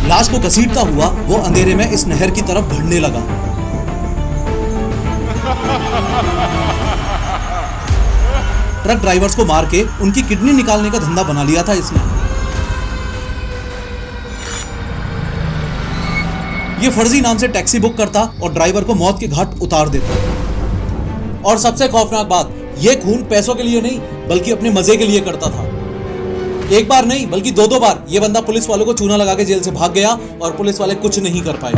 लाश को घसीटता हुआ वो अंधेरे में इस नहर की तरफ बढ़ने लगा। ट्रक ड्राइवर्स को मार के उनकी किडनी निकालने का धंधा बना लिया था इसने। ये फर्जी नाम से टैक्सी बुक करता और ड्राइवर को मौत के घाट उतार देता। और सबसे खौफनाक बात, ये खून पैसों के लिए नहीं बल्कि अपने मजे के लिए करता था। एक बार नहीं बल्कि दो बार ये बंदा पुलिस वालों को चूना लगा के जेल से भाग गया और पुलिस वाले कुछ नहीं कर पाए।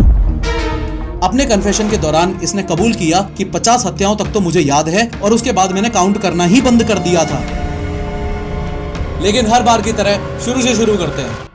अपने कन्फेशन के दौरान इसने कबूल किया कि 50 हत्याओं तक तो मुझे याद है और उसके बाद मैंने काउंट करना ही बंद कर दिया था। लेकिन हर बार की तरह शुरू से शुरू करते हैं।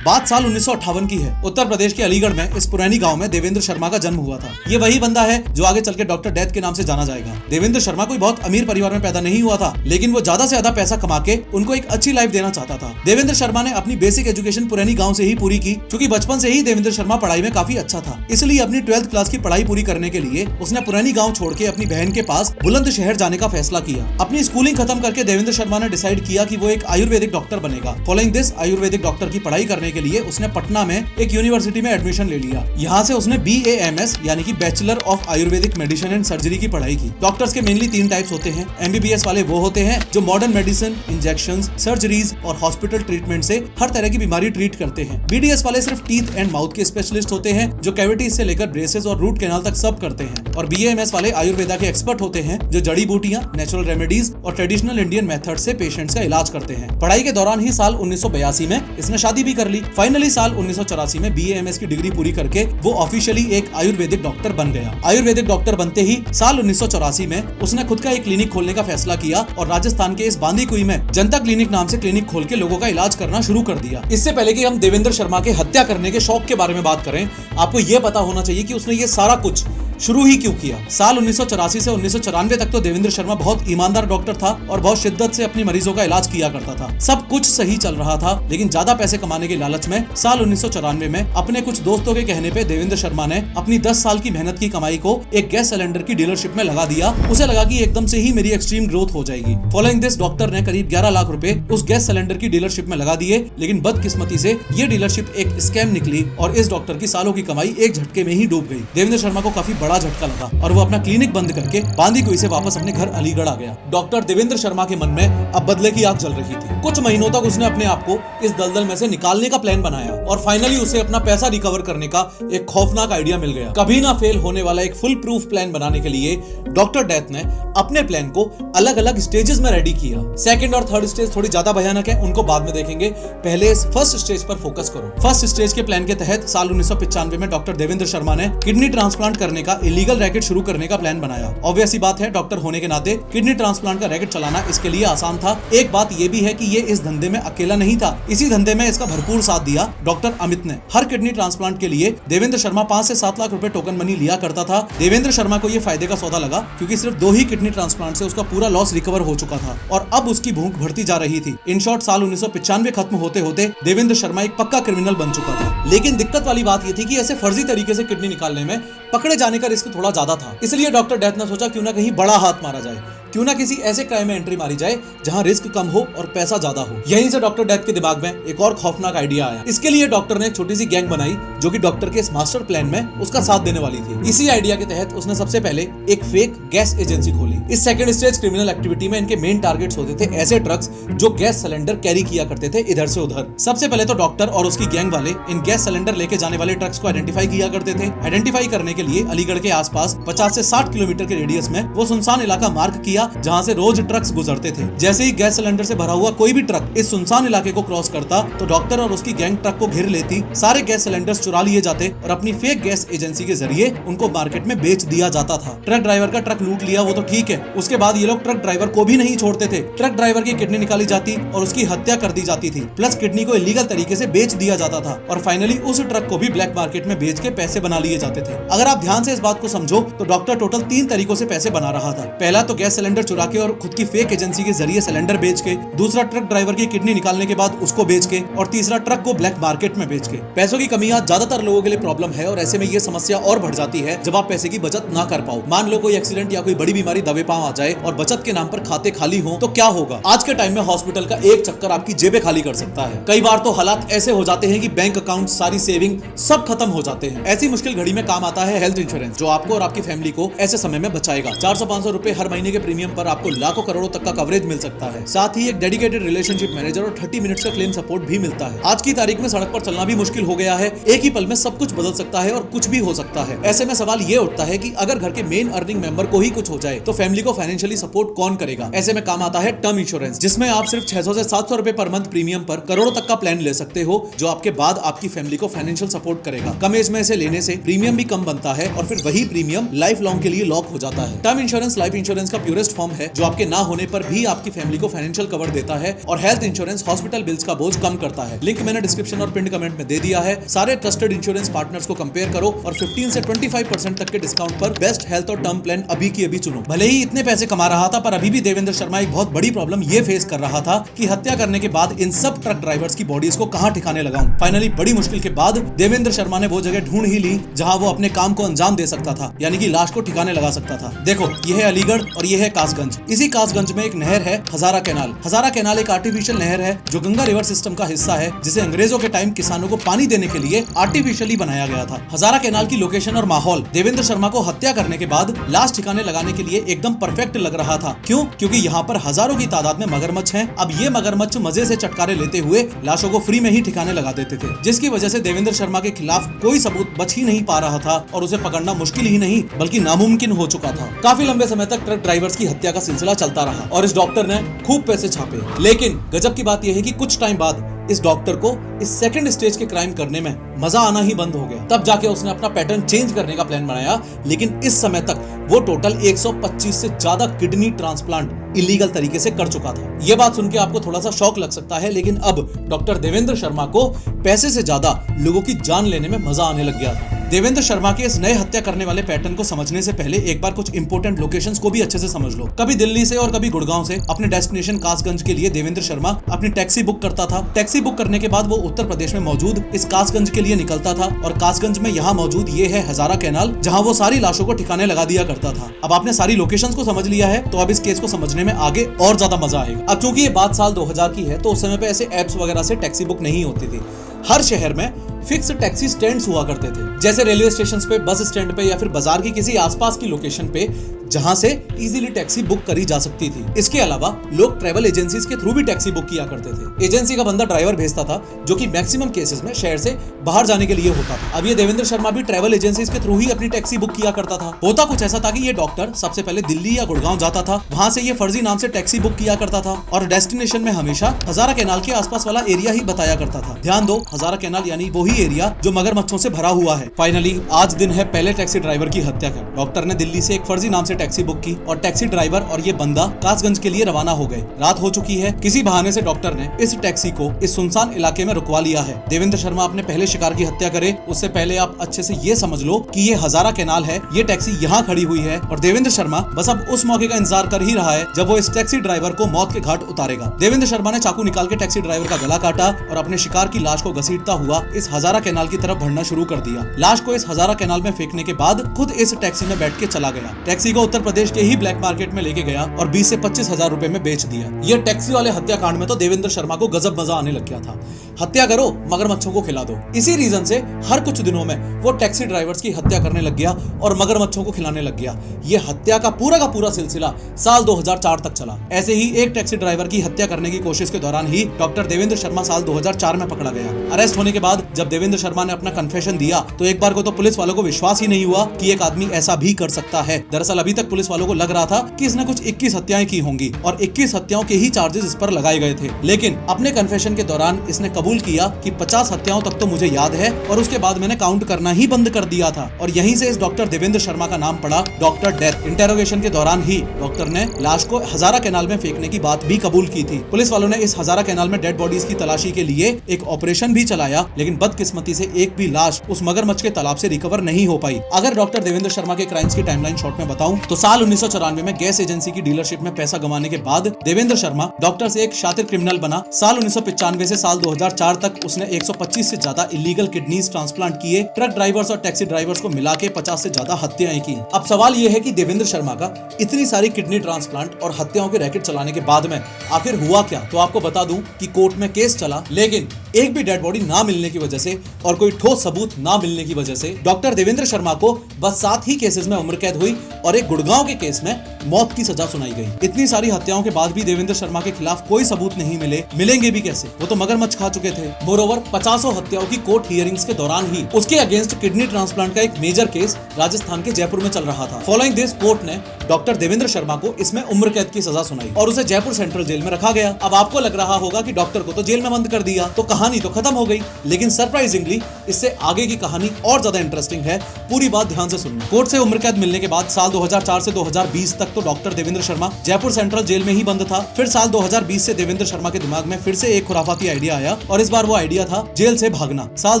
बात साल 1958 की है। उत्तर प्रदेश के अलीगढ़ में इस पुरानी गांव में देवेंद्र शर्मा का जन्म हुआ था। ये वही बंदा है जो आगे चल के डॉक्टर डेथ के नाम से जाना जाएगा। देवेंद्र शर्मा कोई बहुत अमीर परिवार में पैदा नहीं हुआ था, लेकिन वो ज्यादा से ज्यादा पैसा कमा के उनको एक अच्छी लाइफ देना चाहता था। देवेंद्र शर्मा ने अपनी बेसिक एजुकेशन पुरानी गाँव से ही पूरी की, क्योंकि बचपन से ही देवेंद्र शर्मा पढ़ाई में काफी अच्छा था। इसलिए अपनी 12th क्लास की पढ़ाई पूरी करने के लिए उसने पुरानी गाँव छोड़ के अपनी बहन के पास बुलंदशहर जाने का फैसला किया। अपनी स्कूलिंग खत्म करके देवेंद्र शर्मा ने डिसाइड किया कि वो एक आयुर्वेदिक डॉक्टर बनेगा। फॉलोइंग दिस आयुर्वेदिक डॉक्टर की पढ़ाई करने के लिए उसने पटना में एक यूनिवर्सिटी में एडमिशन ले लिया। यहाँ से उसने BAMS यानी कि bachelor of Ayurvedic medicine and surgery की पढ़ाई की। डॉक्टर्स के मेनली 3 टाइप्स होते हैं। MBBS वाले वो होते हैं जो मॉडर्न मेडिसिन, इंजेक्शंस, सर्जरीज और हॉस्पिटल ट्रीटमेंट से हर तरह की बीमारी ट्रीट करते हैं। BDS वाले सिर्फ टीथ एंड माउथ के स्पेशलिस्ट होते हैं जो कैविटीज से लेकर ब्रेसेस और रूट कैनाल तक सब करते हैं। और BAMS वाले आयुर्वेदा के एक्सपर्ट होते हैं जो जड़ी बूटियां, नेचुरल रेमेडीज और ट्रेडिशनल इंडियन मेथड से पेशेंट्स का इलाज करते हैं। पढ़ाई के दौरान ही साल 1982 में इसने शादी भी कर ली। फाइनली साल 1984 में BAMS की डिग्री पूरी करके वो ऑफिशियली एक आयुर्वेदिक डॉक्टर बन गया। आयुर्वेदिक डॉक्टर बनते ही साल 1984 में उसने खुद का एक क्लिनिक खोलने का फैसला किया और राजस्थान के इस बांदीकुई में जनता क्लिनिक नाम से क्लिनिक खोल के लोगों का इलाज करना शुरू कर दिया। इससे पहले कि हम देवेंद्र शर्मा के हत्या करने के शौक के बारे में बात करें, आपको यह पता होना चाहिए कि उसने ये सारा कुछ शुरू ही क्यों किया। साल 1984 से 1994 तक तो देवेंद्र शर्मा बहुत ईमानदार डॉक्टर था और बहुत शिद्दत से अपनी मरीजों का इलाज किया करता था। सब कुछ सही चल रहा था, लेकिन ज्यादा पैसे कमाने के लालच में साल 1994 में अपने कुछ दोस्तों के कहने पे देवेंद्र शर्मा ने अपनी 10 साल की मेहनत की कमाई को एक गैस सिलेंडर की डीलरशिप में लगा दिया। उसे लगा कि एकदम से ही मेरी एक्सट्रीम ग्रोथ हो जाएगी। फॉलोइंग दिस डॉक्टर ने करीब 11 लाख रुपए उस गैस सिलेंडर की डीलरशिप में लगा दिए, लेकिन बदकिस्मती से ये डीलरशिप एक स्कैम निकली और इस डॉक्टर की सालों की कमाई एक झटके में ही डूब गई। देवेंद्र शर्मा को काफी बड़ा झटका लगा और वो अपना क्लिनिक बंद करके बांदीकुई से वापस अपने घर अलीगढ़ आ गया। डॉक्टर देवेंद्र शर्मा के मन में अब बदले की आग जल रही थी। कुछ महीनों तक उसने अपने आप को इस दलदल में से निकालने का प्लान बनाया और फाइनली उसे अपना पैसा रिकवर करने का एक खौफनाक आइडिया मिल गया। कभी ना फेल होने वाला एक फुल प्रूफ प्लान बनाने के लिए डॉक्टर डेथ ने अपने प्लान को अलग अलग स्टेजेस में रेडी किया। सेकंड और थर्ड स्टेज थोड़ी ज्यादा भयानक है, उनको बाद में देखेंगे। पहले इस फर्स्ट स्टेज पर फोकस करो। फर्स्ट स्टेज के प्लान के तहत साल 1995 में डॉक्टर देवेंद्र शर्मा ने किडनी ट्रांसप्लांट करने का इलीगल रैकेट शुरू करने का प्लान बनाया। ऑब्वियस ही बात है, डॉक्टर होने के नाते किडनी ट्रांसप्लांट का रैकेट चलाना इसके लिए आसान था। एक बात ये भी है कि ये इस धंधे में अकेला नहीं था। इसी धंधे में इसका भरपूर साथ दिया डॉक्टर अमित ने। हर किडनी ट्रांसप्लांट के लिए देवेंद्र शर्मा 5 से 7 लाख रुपए टोकन मनी लिया करता था। देवेंद्र शर्मा को ये फायदे का सौदा लगा, क्योंकि सिर्फ 2 ही किडनी ट्रांसप्लांट से उसका पूरा लॉस रिकवर हो चुका था और अब उसकी भूख बढ़ती जा रही थी। इन शॉर्ट साल 1995 खत्म होते होते देवेंद्र शर्मा एक पक्का क्रिमिनल बन चुका था। लेकिन दिक्कत वाली बात ये थी कि ऐसे फर्जी तरीके से किडनी निकालने में पकड़े जाने का रिस्क थोड़ा ज्यादा था। इसलिए डॉक्टर डेथ ने सोचा क्यों ना कहीं बड़ा हाथ मारा जाए, क्यों ना किसी ऐसे क्राइम में एंट्री मारी जाए जहां रिस्क कम हो और पैसा ज्यादा हो। यहीं से डॉक्टर डेथ के दिमाग में एक और खौफनाक आइडिया आया। इसके लिए डॉक्टर ने एक छोटी सी गैंग बनाई जो कि डॉक्टर के इस मास्टर प्लान में उसका साथ देने वाली थी। इसी आइडिया के तहत उसने सबसे पहले एक फेक गैस एजेंसी खोली। इस सेकंड स्टेज क्रिमिनल एक्टिविटी में इनके मेन टारगेट्स होते थे ऐसे ट्रक्स जो गैस सिलेंडर कैरी किया करते थे इधर से उधर। सबसे पहले तो डॉक्टर और उसकी गैंग वाले इन गैस सिलेंडर लेके जाने वाले ट्रक्स को आइडेंटिफाई किया करते थे। आइडेंटिफाई करने के लिए अलीगढ़ के आसपास 50 से 60 किलोमीटर के रेडियस में वो सुनसान इलाका मार्क किया जहां से रोज ट्रक्स गुजरते थे। जैसे ही गैस सिलेंडर से भरा हुआ कोई भी ट्रक इस सुनसान इलाके को क्रॉस करता तो डॉक्टर और उसकी गैंग ट्रक को घेर लेती, सारे गैस सिलेंडर्स चुरा लिए जाते और अपनी फेक गैस एजेंसी के जरिए उनको मार्केट में बेच दिया जाता था। ट्रक ड्राइवर का ट्रक लूट लिया वो तो ठीक है, उसके बाद ये लोग ट्रक ड्राइवर को भी नहीं छोड़ते थे। ट्रक ड्राइवर की किडनी निकाली जाती और उसकी हत्या कर दी जाती थी, प्लस किडनी को इलीगल तरीके से बेच दिया जाता था और फाइनली उस ट्रक को भी ब्लैक मार्केट में बेच के पैसे बना लिए जाते थे। अगर आप ध्यान से इस बात को समझो तो डॉक्टर टोटल 3 तरीकों से पैसे बना रहा था। पहला तो गैस सिलेंडर सिलेंडर चुरा के और खुद की फेक एजेंसी के जरिए सिलेंडर बेच के, दूसरा ट्रक ड्राइवर की किडनी निकालने के बाद उसको बेच के, और तीसरा ट्रक को ब्लैक मार्केट में बेच के। पैसों की कमी आज ज्यादातर लोगों के लिए प्रॉब्लम है और ऐसे में ये समस्या और बढ़ जाती है जब आप पैसे की बचत ना कर पाओ। मान लो कोई एक्सीडेंट या कोई बड़ी बीमारी दबे पांव आ जाए और बचत के नाम पर खाते खाली हो तो क्या होगा? आज के टाइम में हॉस्पिटल का एक चक्कर आपकी जेबें खाली कर सकता है। कई बार तो हालात ऐसे हो जाते हैं कि बैंक अकाउंट, सारी सेविंग सब खत्म हो जाते हैं। ऐसी मुश्किल घड़ी में काम आता है हेल्थ इंश्योरेंस, जो आपको और आपकी फैमिली को ऐसे समय में बचाएगा। 400-500 रुपए हर महीने के प्रीमियम पर आपको लाखों करोड़ों तक का कवरेज मिल सकता है। साथ ही एक डेडिकेटेड रिलेशनशिप मैनेजर और 30 मिनट्स का क्लेम सपोर्ट भी मिलता है। आज की तारीख में सड़क पर चलना भी मुश्किल हो गया है। एक ही पल में सब कुछ बदल सकता है और कुछ भी हो सकता है। ऐसे में सवाल ये उठता है कि अगर घर के मेन अर्निंग मेंबर को ही कुछ हो जाए तो फैमिली को फाइनेंशियली सपोर्ट कौन करेगा? ऐसे में काम आता है टर्म इंश्योरेंस, जिसमें आप सिर्फ 600 से 700 रुपए पर मंथ प्रीमियम पर करोड़ों तक का प्लान ले सकते हो, जो आपके बाद आपकी फैमिली को फाइनेंशियल सपोर्ट करेगा। कम एज में इसे लेने से प्रीमियम भी कम बनता है और फिर वही प्रीमियम लाइफ लॉन्ग के लिए लॉक हो जाता है। टर्म इंश्योरेंस लाइफ इंश्योरेंस का प्योरेस्ट फॉर्म है, जो आपके ना होने पर भी आपकी फैमिली को फाइनेंशियल कवर देता है, और हेल्थ इंश्योरेंस हॉस्पिटल बिल्स का बोझ कम करता है। लिंक मैंने डिस्क्रिप्शन और पिन कमेंट में दे दिया है। सारे ट्रस्टेड इंश्योरेंस पार्टनर्स को कंपेयर करो और 15 से 25% तक के डिस्काउंट पर बेस्ट हेल्थ और टर्म प्लान अभी की अभी चुनो। भले ही इतने पैसे कमा रहा था, पर अभी भी देवेंद्र शर्मा एक बहुत बड़ी प्रॉब्लम ये फेस कर रहा था कि हत्या करने के बाद इन सब ट्रक ड्राइवर्स की बॉडीज को कहां ठिकाने लगाऊं। फाइनली बड़ी मुश्किल के बाद देवेंद्र शर्मा ने वो जगह ढूंढ ही ली जहां वो अपने काम को अंजाम दे सकता था, यानी कि लाश को ठिकाने लगा सकता था। देखो, ये है अलीगढ़ और ये है कासगंज। इसी कासगंज में एक नहर है, हजारा कैनाल। हजारा कैनाल एक आर्टिफिशियल नहर है जो गंगा रिवर सिस्टम का हिस्सा है, जिसे अंग्रेजों के टाइम किसानों को पानी देने के लिए आर्टिफिशियली बनाया गया था। हजारा कैनाल की लोकेशन और माहौल देवेंद्र शर्मा को हत्या करने के बाद लाश ठिकाने लगाने के लिए एकदम परफेक्ट लग रहा था। क्यों? क्योंकि यहाँ पर हजारों की तादाद में मगरमच्छ हैं। अब ये मगरमच्छ मजे से चटकारे लेते हुए लाशों को फ्री में ही ठिकाने लगा देते थे, जिसकी वजह से देवेंद्र शर्मा के खिलाफ कोई सबूत बच ही नहीं पा रहा था और उसे पकड़ना मुश्किल ही नहीं बल्कि नामुमकिन हो चुका था। काफी लंबे समय तक ट्रक ड्राइवर्स की हत्या का सिलसिला चलता रहा और इस डॉक्टर ने खूब पैसे छापे। लेकिन गजब की बात यह है कि कुछ टाइम बाद इस डॉक्टर को इस सेकंड स्टेज के क्राइम करने में मजा आना ही बंद हो गया। तब जाके उसने अपना पैटर्न चेंज करने का प्लान बनाया, लेकिन इस समय तक वो टोटल 125 से ज्यादा किडनी ट्रांसप्लांट इलीगल तरीके से कर चुका था। ये बात सुन के आपको थोड़ा सा शौक लग सकता है, लेकिन अब डॉक्टर देवेंद्र शर्मा को पैसे से ज्यादा लोगों की जान लेने में मजा आने लग गया था। देवेंद्र शर्मा के इस नए हत्या करने वाले पैटर्न को समझने से पहले एक बार कुछ इंपोर्टेंट लोकेशंस को भी अच्छे से समझ लो। कभी दिल्ली से और कभी गुड़गांव से अपने डेस्टिनेशन कासगंज के लिए देवेंद्र शर्मा अपनी टैक्सी बुक करता था। टैक्सी बुक करने के बाद वो उत्तर प्रदेश में मौजूद इस कासगंज के लिए निकलता था और कासगंज में यहाँ मौजूद ये है हजारा कैनाल, जहाँ वो सारी लाशों को ठिकाने लगा दिया करता था। अब आपने सारी लोकेशंस को समझ लिया है, तो अब इस केस को समझने में आगे और ज्यादा मजा आएगा। अब चूंकि ये बात साल 2000 की है, तो उस समय पे ऐसे एप्स वगैरह से टैक्सी बुक नहीं होती थी। हर शहर में फिक्स टैक्सी स्टैंड्स हुआ करते थे, जैसे रेलवे स्टेशन पे, बस स्टैंड पे या फिर बाजार की किसी आसपास की लोकेशन पे, जहां से इजीली टैक्सी बुक करी जा सकती थी। इसके अलावा लोग ट्रैवल एजेंसीज के थ्रू भी टैक्सी बुक किया करते थे। एजेंसी का बंदा ड्राइवर भेजता था, जो कि मैक्सिमम केसेस में शहर से बाहर जाने के लिए होता था। अब ये देवेंद्र शर्मा भी ट्रैवल एजेंसीज के थ्रू ही अपनी टैक्सी बुक किया करता था। होता कुछ ऐसा था कि ये डॉक्टर सबसे पहले दिल्ली या गुड़गांव जाता था, वहां से ये फर्जी नाम से टैक्सी बुक किया करता था और डेस्टिनेशन में हमेशा हजारा कैनाल के आसपास वाला एरिया ही बताया करता था। ध्यान दो, हजारा कैनाल यानी वही एरिया जो मगरमच्छों से भरा हुआ है। फाइनली आज दिन है पहले टैक्सी ड्राइवर की हत्या का। डॉक्टर ने दिल्ली से एक फर्जी नाम से टैक्सी बुक की और टैक्सी ड्राइवर और ये बंदा कासगंज के लिए रवाना हो गए। रात हो चुकी है। किसी बहाने से डॉक्टर ने इस टैक्सी को इस सुनसान इलाके में रुकवा लिया है। देवेंद्र शर्मा अपने पहले शिकार की हत्या करे उससे पहले आप अच्छे से ये समझ लो कि ये हजारा कैनाल है, ये टैक्सी यहाँ खड़ी हुई है और देवेंद्र शर्मा बस अब उस मौके का इंतजार कर ही रहा है जब वो इस टैक्सी ड्राइवर को मौत के घाट उतारेगा। देवेंद्र शर्मा ने चाकू निकाल के टैक्सी ड्राइवर का गला काटा और अपने शिकार की लाश को घसीटता हुआ इस हजारा कैनाल की तरफ बढ़ना शुरू कर दिया। लाश को इस हजारा कैनाल में फेंकने के बाद खुद इस टैक्सी में बैठ के चला गया। टैक्सी को उत्तर प्रदेश के ही ब्लैक मार्केट में लेके गया और 20 से 25 हजार रुपए में बेच दिया। ये टैक्सी वाले हत्याकांड में तो देवेंद्र शर्मा को गजब मजा आने लग गया था। हत्या करो, मगरमच्छों को खिला दो। इसी रीजन से हर कुछ दिनों में वो टैक्सी ड्राइवर्स की हत्या करने लग गया और मगरमच्छों को खिलाने लग गया। ये हत्या का पूरा सिलसिला साल 2004 तक चला। ऐसे ही एक टैक्सी ड्राइवर की हत्या करने की कोशिश के दौरान ही डॉक्टर देवेंद्र शर्मा साल 2004 में पकड़ा गया। अरेस्ट होने के बाद जब देवेंद्र शर्मा ने अपना कन्फेशन दिया तो एक बार को तो पुलिस वालों को विश्वास ही नहीं हुआ कि एक आदमी ऐसा भी कर सकता है। दरअसल अभी तक पुलिस वालों को लग रहा था कि इसने कुछ 21 हत्याएं की होंगी और 21 हत्याओं के ही चार्जेस इस पर लगाए गए थे। लेकिन अपने कन्फेशन के दौरान इसने कबूल किया कि 50 हत्याओं तक तो मुझे याद है और उसके बाद मैंने काउंट करना ही बंद कर दिया था और यहीं से इस डॉक्टर देवेंद्र शर्मा का नाम पड़ा डॉक्टर डेथ। इंटेरोगेशन के दौरान ही डॉक्टर ने लाश को हजारा कैनाल में फेंकने की बात भी कबूल की थी। पुलिस वालों ने इस हजारा कैनाल में डेड बॉडीज की तलाशी के लिए एक ऑपरेशन भी चलाया, लेकिन बदकिस्मती बदकिस्मती से एक भी लाश उस मगरमच्छ के तालाब से रिकवर नहीं हो पाई। अगर डॉक्टर देवेंद्र शर्मा के क्राइम्स की टाइमलाइन शॉर्ट में बताऊं तो साल 1994 में गैस एजेंसी की डीलरशिप में पैसा गंवाने के बाद देवेंद्र शर्मा डॉक्टर से एक शातिर क्रिमिनल बना। साल 1995 से साल 2004 तक उसने 125 से ज्यादा इलीगल किडनीज ट्रांसप्लांट किए। ट्रक ड्राइवर्स और टैक्सी ड्राइवर्स को मिला के 50 से ज्यादा हत्याएं की। अब सवाल यह है कि देवेंद्र शर्मा का इतनी सारी किडनी ट्रांसप्लांट और हत्याओं के रैकेट चलाने के बाद में आखिर हुआ क्या? तो आपको बता दूं कि कोर्ट में केस चला, लेकिन एक भी डेड बॉडी ना मिलने की वजह से और कोई ठोस सबूत ना मिलने की वजह से डॉक्टर देवेंद्र शर्मा को बस 7 ही केसेस में उम्र कैद हुई और एक गुड़गांव के केस में मौत की सजा सुनाई गई। इतनी सारी हत्याओं के बाद भी देवेंद्र शर्मा के खिलाफ कोई सबूत नहीं मिलेंगे भी कैसे? वो तो मगरमच्छ खा चुके थे। मोरोवर 50 हत्याओं की कोर्ट हियरिंग्स के दौरान ही उसके अगेंस्ट किडनी ट्रांसप्लांट का एक मेजर केस राजस्थान के जयपुर में चल रहा था। फॉलोइंग दिस कोर्ट ने डॉक्टर देवेंद्र शर्मा को इसमें उम्र कैद की सजा सुनाई और उसे जयपुर सेंट्रल जेल में रखा गया। अब आपको लग रहा होगा कि डॉक्टर को तो जेल में बंद कर दिया तो कहानी तो खत्म हो गई, लेकिन सरप्राइजिंगली इससे आगे की कहानी और ज्यादा इंटरेस्टिंग है। पूरी बात ध्यान से सुनना। कोर्ट से उम्र कैद मिलने के बाद साल 2004 से 2020 तक तो doctor Devendra Sharma Jaipur central jail में ही बंद था। फिर साल 2020 से देवेंद्र शर्मा के दिमाग में फिर से एक खुराफाती आइडिया आया और इस बार वो आइडिया था जेल से भागना। साल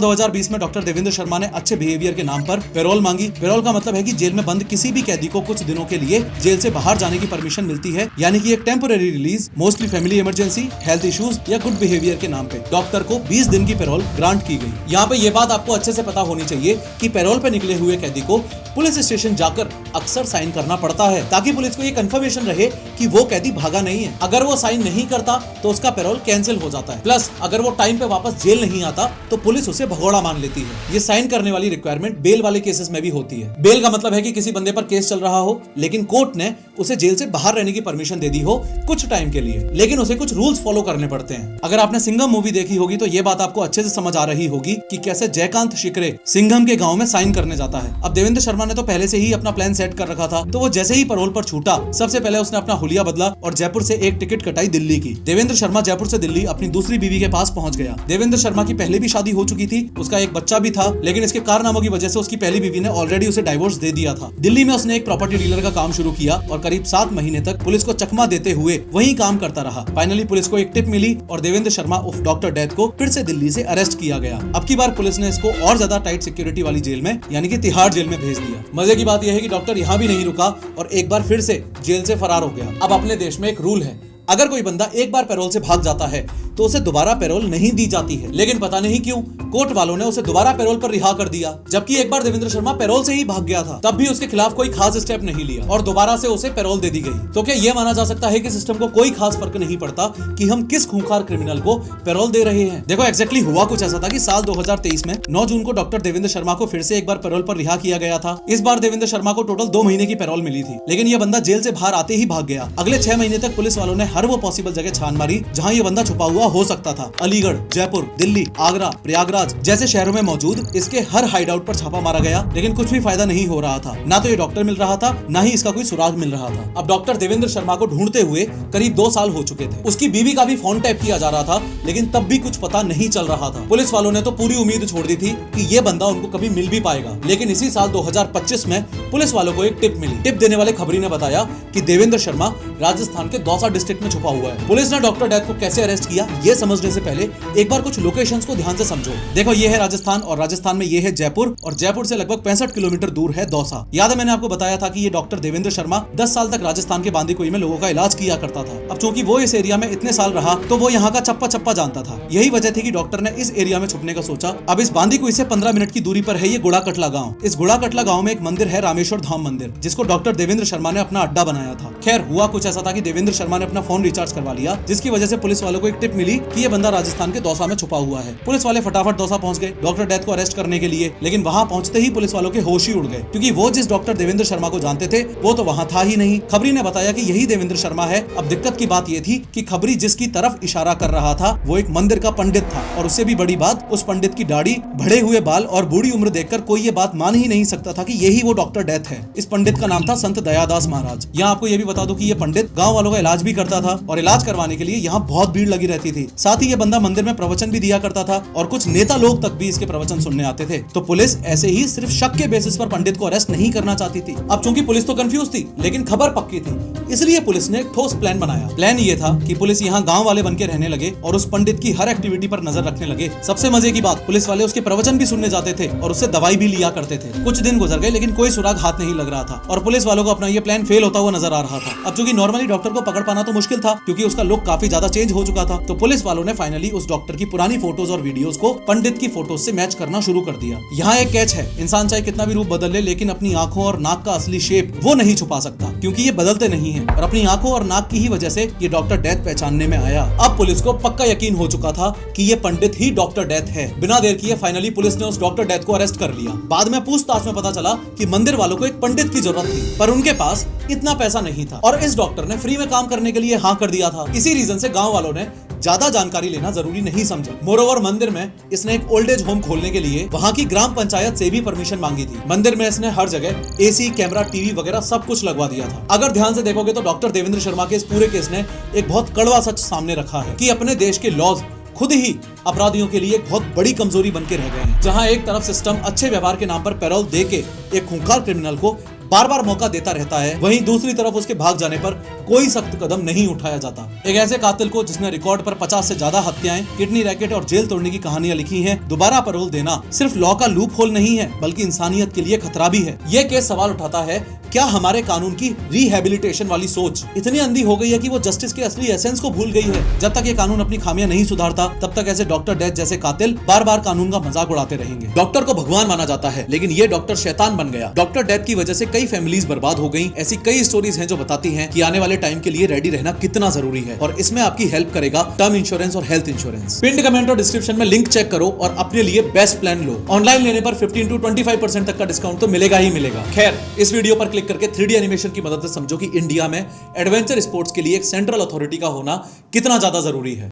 2020 में डॉक्टर देवेंद्र शर्मा ने अच्छे बिहेवियर के नाम पर पैरोल मांगी। पैरोल का मतलब है कि जेल में बंद किसी भी कैदी को कुछ दिनों के लिए जेल से बाहर जाने की परमिशन मिलती है, यानी कि एक temporary release, mostly family emergency, health issues या गुड बिहेवियर के नाम पे डॉक्टर को 20 दिन की पैरोल ग्रांट की गई। यहाँ पे ये बात आपको अच्छे से पता होनी चाहिए कि पैरोल पे निकले हुए कैदी को पुलिस स्टेशन जाकर अक्सर साइन करना पड़ता है ताकि पुलिस को ये कंफर्मेशन रहे कि वो कैदी भागा नहीं है। अगर वो साइन नहीं करता तो उसका पैरोल कैंसिल हो जाता है। प्लस अगर वो टाइम पे वापस जेल नहीं आता तो पुलिस उसे भगोड़ा मान लेती है। ये साइन करने वाली रिक्वायरमेंट बेल वाले केसेस में भी होती है। बेल का मतलब है कि किसी बंदे पर केस चल रहा हो लेकिन कोर्ट ने उसे जेल से बाहर रहने की परमिशन दे दी हो कुछ टाइम के लिए, लेकिन उसे कुछ रूल्स फॉलो करने पड़ते हैं। अगर आपने सिंघम मूवी देखी होगी तो ये बात आपको अच्छे से समझ आ रही होगी कि कैसे जयकांत शिकरे सिंघम के गांव में साइन करने जाता है। अब देवेंद्र शर्मा ने तो पहले से ही अपना प्लान सेट कर रखा था, तो वो जैसे ही पैरोल पर छूटा सबसे पहले उसने अपना हुलिया बदला और जयपुर से एक टिकट कटाई दिल्ली की। देवेंद्र शर्मा जयपुर से दिल्ली अपनी दूसरी बीवी के पास पहुंच गया। देवेंद्र शर्मा की पहले भी शादी हो चुकी थी, उसका एक बच्चा भी था, लेकिन इसके कारनामों की वजह से उसकी पहली बीवी ने ऑलरेडी उसे डाइवोर्स दे दिया था। दिल्ली में उसने एक प्रॉपर्टी डीलर का काम शुरू किया और करीब 7 महीने तक पुलिस को चकमा देते हुए वही काम करता रहा। फाइनली पुलिस को एक टिप मिली और देवेंद्र शर्मा उर्फ डॉक्टर डेथ को फिर से दिल्ली से अरेस्ट किया गया। अब की बार पुलिस ने इसको और ज्यादा टाइट सिक्योरिटी वाली जेल में यानी कि तिहाड़ जेल में भेज दिया। मजे की बात यह है कि डॉक्टर यहाँ भी नहीं रुका और एक बार फिर से जेल से फरार हो गया। अब अपने देश में एक रूल है, अगर कोई बंदा एक बार पैरोल से भाग जाता है तो उसे दोबारा पैरोल नहीं दी जाती है, लेकिन पता नहीं क्यों कोर्ट वालों ने उसे दोबारा पैरोल पर रिहा कर दिया। जबकि एक बार देवेंद्र शर्मा पैरोल से ही भाग गया था, तब भी उसके खिलाफ कोई खास स्टेप नहीं लिया और दोबारा से उसे पैरोल दे दी गई। तो क्या यह माना जा सकता है कि सिस्टम को कोई खास फर्क नहीं पड़ता कि हम किस खूंखार क्रिमिनल को पैरोल दे रहे हैं? देखो एक्जैक्टली हुआ कुछ ऐसा था कि साल 2023 में 9 जून को डॉक्टर देवेंद्र शर्मा को फिर से एक बार पैरोल पर रिहा किया गया था। इस बार देवेंद्र शर्मा को टोटल 2 महीने की पैरोल मिली थी, लेकिन यह बंदा जेल से बाहर आते ही भाग गया। अगले 6 महीने तक पुलिस वालों ने हर वो पॉसिबल जगह छान मारी जहां ये बंदा छुपा हुआ हो सकता था। अलीगढ़, जयपुर, दिल्ली, आगरा, प्रयागराज जैसे शहरों में मौजूद इसके हर हाइडआउट पर छापा मारा गया, लेकिन कुछ भी फायदा नहीं हो रहा था। ना तो ये डॉक्टर मिल रहा था, ना ही इसका कोई सुराग मिल रहा था। अब डॉक्टर देवेंद्र शर्मा को ढूंढते हुए करीब 2 साल हो चुके थे। उसकी बीवी का भी फोन टैप किया जा रहा था, लेकिन तब भी कुछ पता नहीं चल रहा था। पुलिस वालों ने तो पूरी उम्मीद छोड़ दी थी कि ये बंदा उनको कभी मिल भी पाएगा, लेकिन इसी साल 2025 में पुलिस वालों को एक टिप मिली। टिप देने वाले खबरी ने बताया कि देवेंद्र शर्मा राजस्थान के दौसा डिस्ट्रिक्ट में छुपा हुआ है। पुलिस ने डॉक्टर डेथ को कैसे अरेस्ट किया ये समझने से पहले एक बार कुछ लोकेशंस को ध्यान से समझो। देखो ये है राजस्थान और राजस्थान में ये है जयपुर और जयपुर से लगभग 65 किलोमीटर दूर है दौसा। याद है मैंने आपको बताया था कि ये डॉक्टर देवेंद्र शर्मा 10 साल तक राजस्थान के बांदीकुई में लोगों का इलाज किया करता था। अब चूंकि वो इस एरिया में इतने साल रहा तो वो यहाँ का चप्पा चप्पा जानता था। यही वजह थी कि डॉक्टर ने इस एरिया में छुपने का सोचा। अब इस बांदीकुई से 15 मिनट की दूरी पर है ये गुड़ाकटला गाँव। इस गुड़ाकटला गाँव में एक मंदिर है रामेश्वर धाम मंदिर, जिसको डॉक्टर देवेंद्र शर्मा ने अपना अड्डा बनाया था। खैर हुआ कुछ ऐसा था कि देवेंद्र शर्मा ने अपना फोन रिचार्ज करवा लिया, जिसकी वजह से पुलिस वालों को एक टिप मिली कि ये बंदा राजस्थान के दौसा में छुपा हुआ है। पुलिस वाले फटाफट दौसा पहुंच गए डॉक्टर डेथ को अरेस्ट करने के लिए, लेकिन वहां पहुंचते ही पुलिस वालों के होश ही उड़ गए, क्योंकि वो जिस डॉक्टर देवेंद्र शर्मा को जानते थे वो तो वहां था ही नहीं। खबरी ने बताया कि यही देवेंद्र शर्मा है। अब दिक्कत की बात ये थी कि खबरी जिसकी तरफ इशारा कर रहा था वो एक मंदिर का पंडित था, और उससे भी बड़ी बात उस पंडित की दाढ़ी, बढ़े हुए बाल और बूढ़ी उम्र देखकर कोई ये बात मान ही नहीं सकता था कि यही वो डॉक्टर डेथ है। इस पंडित का नाम था संत दयादास महाराज। यहाँ आपको ये भी बता दूं कि ये पंडित गाँव वालों का इलाज भी करता था और इलाज करवाने के लिए यहाँ बहुत भीड़ लगी रहती होती थी। साथ ही ये बंदा मंदिर में प्रवचन भी दिया करता था और कुछ नेता लोग तक भी इसके प्रवचन सुनने आते थे। तो पुलिस ऐसे ही सिर्फ शक के बेसिस पर पंडित को अरेस्ट नहीं करना चाहती थी। अब चूंकि पुलिस तो कंफ्यूज थी, लेकिन खबर पक्की थी, इसलिए पुलिस ने एक ठोस प्लान बनाया। प्लान ये था कि पुलिस यहाँ गांव वाले बन के रहने लगे और उस पंडित की हर एक्टिविटी पर नजर रखने लगे। सबसे मजे की बात, पुलिस वाले उसके प्रवचन भी सुनने जाते थे और उससे दवाई भी लिया करते थे। कुछ दिन गुजर गए, लेकिन कोई सुराग हाथ नहीं लग रहा था और पुलिस वालों को अपना ये प्लान फेल होता हुआ नजर आ रहा था। अब चूंकि नॉर्मली डॉक्टर को पकड़ पाना तो मुश्किल था, क्योंकि उसका लुक काफी ज्यादा चेंज हो चुका था। तो पुलिस वालों ने फाइनली उस डॉक्टर की पुरानी फोटोज और वीडियोस को पंडित की फोटोज से मैच करना शुरू कर दिया। यहाँ एक कैच है, इंसान चाहे कितना भी रूप बदल ले, लेकिन अपनी आंखों और नाक का असली शेप वो नहीं छुपा सकता, क्योंकि ये बदलते नहीं है। और अपनी आंखों और नाक की ही वजह से ये डॉक्टर डेथ पहचानने में आया। अब पुलिस को पक्का यकीन हो चुका था कि ये पंडित ही डॉक्टर डेथ है। बिना देर किए फाइनली पुलिस ने उस डॉक्टर डेथ को अरेस्ट कर लिया। बाद में पूछताछ में पता चला कि मंदिर वालों को एक पंडित की जरूरत थी, पर उनके पास इतना पैसा नहीं था और इस डॉक्टर ने फ्री में काम करने के लिए हाँ कर दिया था। इसी रीजन से गांव वालों ने ज्यादा जानकारी लेना जरूरी नहीं समझा। मोरोवर मंदिर में इसने एक ओल्ड एज होम खोलने के लिए वहां की ग्राम पंचायत से भी परमिशन मांगी थी। मंदिर में इसने हर जगह एसी, कैमरा, टीवी वगैरह सब कुछ लगवा दिया था। अगर ध्यान से देखोगे तो डॉक्टर देवेंद्र शर्मा के इस पूरे केस ने एक बहुत कड़वा सच सामने रखा है कि अपने देश के लॉज खुद ही अपराधियों के लिए एक बहुत बड़ी कमजोरी बन के रह गए हैं। जहां एक तरफ सिस्टम अच्छे व्यवहार के नाम पर पैरोल दे के एक खूंखार क्रिमिनल को बार बार मौका देता रहता है, वहीं दूसरी तरफ उसके भाग जाने पर कोई सख्त कदम नहीं उठाया जाता। एक ऐसे कातिल को जिसने रिकॉर्ड पर 50 से ज्यादा हत्याएं, किडनी रैकेट और जेल तोड़ने की कहानियां लिखी हैं, दोबारा पैरोल देना सिर्फ लॉ का लूप होल नहीं है, बल्कि इंसानियत के लिए खतरा भी है। ये केस सवाल उठाता है, क्या हमारे कानून की रिहेबिलिटेशन वाली सोच इतनी अंधी हो गई है कि वो जस्टिस के असली एसेंस को भूल गई है? जब तक ये कानून अपनी खामियां नहीं सुधारता, तब तक ऐसे डॉक्टर डेथ जैसे कातिल बार बार कानून का मजाक उड़ाते रहेंगे। डॉक्टर को भगवान माना जाता है, लेकिन ये डॉक्टर शैतान बन गया। डॉक्टर डेथ की वजह से कई फैमिलीज बर्बाद हो गई। ऐसी कई स्टोरीज हैं जो बताती हैं कि आने वाले टाइम के लिए रेडी रहना कितना जरूरी है, और इसमें आपकी हेल्प करेगा टर्म इंश्योरेंस और हेल्थ इंश्योरेंस। पिन कमेंट और डिस्क्रिप्शन में लिंक चेक करो और अपने लिए बेस्ट प्लान लो। ऑनलाइन लेने पर 15 to 25% तक का डिस्काउंट तो मिलेगा ही मिलेगा। खैर, इस वीडियो पर क्लिक करके 3D एनिमेशन की मदद से समझो कि इंडिया में एडवेंचर स्पोर्ट्स के लिए एक सेंट्रल अथॉरिटी का होना कितना ज्यादा जरूरी है।